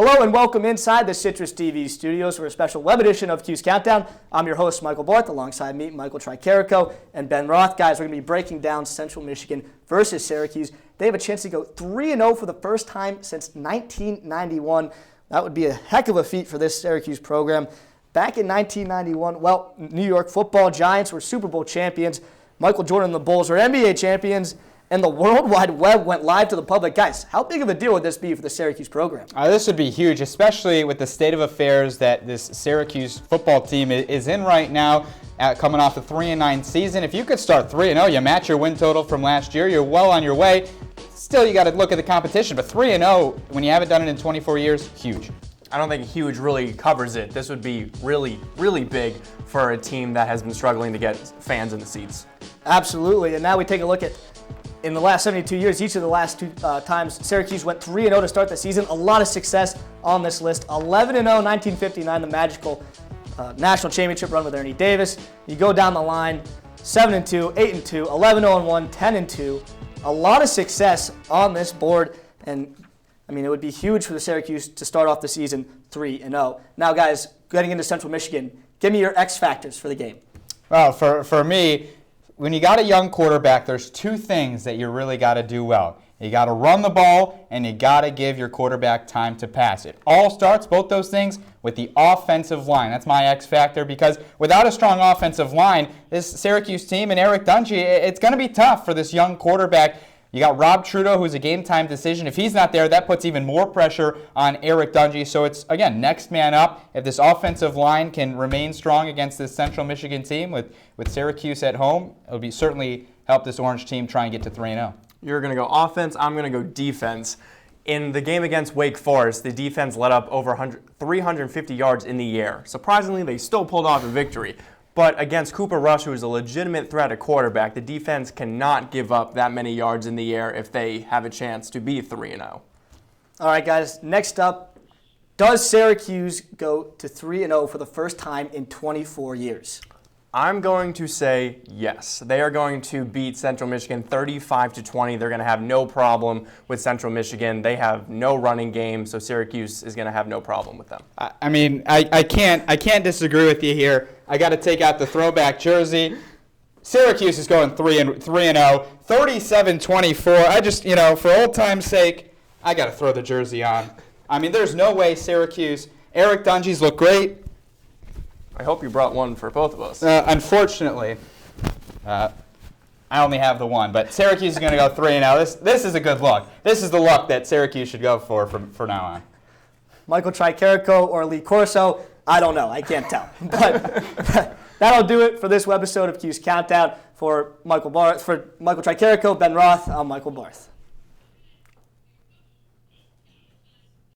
Hello and welcome inside the CitrusTV studios for a special web edition of Cuse Countdown. I'm your host, Michael Barth, alongside me, Michael Tricarico and Ben Roth. Guys, we're going to be breaking down Central Michigan versus Syracuse. They have a chance to go 3-0 for the first time since 1991. That would be a heck of a feat for this Syracuse program. Back in 1991, well, New York football giants were Super Bowl champions. Michael Jordan and the Bulls were NBA champions. And the World Wide Web went live to the public. Guys, how big of a deal would this be for the Syracuse program? This would be huge, especially with the state of affairs that this Syracuse football team is in right now, coming off a 3-9 season. If you could start 3-0, you match your win total from last year, you're well on your way. Still, you got to look at the competition, but 3-0, when you haven't done it in 24 years, huge. I don't think huge really covers it. This would be really, really big for a team that has been struggling to get fans in the seats. Absolutely, and now we take a look at in the last 72 years, each of the last two times, Syracuse went 3-0 to start the season. A lot of success on this list. 11-0, 1959, the magical national championship run with Ernie Davis. You go down the line, 7-2, 8-2, 11-0-1, 10-2. A lot of success on this board, and I mean, it would be huge for the Syracuse to start off the season 3-0. Now, guys, getting into Central Michigan, give me your X factors for the game. Well, for me, when you got a young quarterback, there's two things that you really got to do well. You got to run the ball, and you got to give your quarterback time to pass. It all starts, both those things, with the offensive line. That's my X factor, because without a strong offensive line, this Syracuse team and Eric Dungey, it's going to be tough for this young quarterback. You got Rob Trudeau, who's a game-time decision. If he's not there, that puts even more pressure on Eric Dungey. So it's, again, next man up. If this offensive line can remain strong against this Central Michigan team with Syracuse at home, it'll be certainly help this Orange team try and get to 3-0. You're going to go offense. I'm going to go defense. In the game against Wake Forest, the defense let up over 350 yards in the air. Surprisingly, they still pulled off a victory. But against Cooper Rush, who is a legitimate threat at quarterback, the defense cannot give up that many yards in the air if they have a chance to be 3-0. All right, guys, next up, does Syracuse go to 3-0 for the first time in 24 years? I'm going to say yes. They are going to beat Central Michigan 35-20. They're going to have no problem with Central Michigan. They have no running game, so Syracuse is going to have no problem with them. I mean, I can't disagree with you here. I got to take out the throwback jersey. Syracuse is going 3-0, 37-24. I just, for old time's sake, I got to throw the jersey on. I mean, there's no way Syracuse. Eric Dungey's look great. I hope you brought one for both of us. Unfortunately, I only have the one, but Syracuse is going to go 3-0. This is a good look. This is the look that Syracuse should go for now on. Michael Tricarico or Lee Corso, I don't know. I can't tell. But that'll do it for this webisode of Cuse Countdown. For Michael Tricarico, Ben Roth, I'm Michael Barth.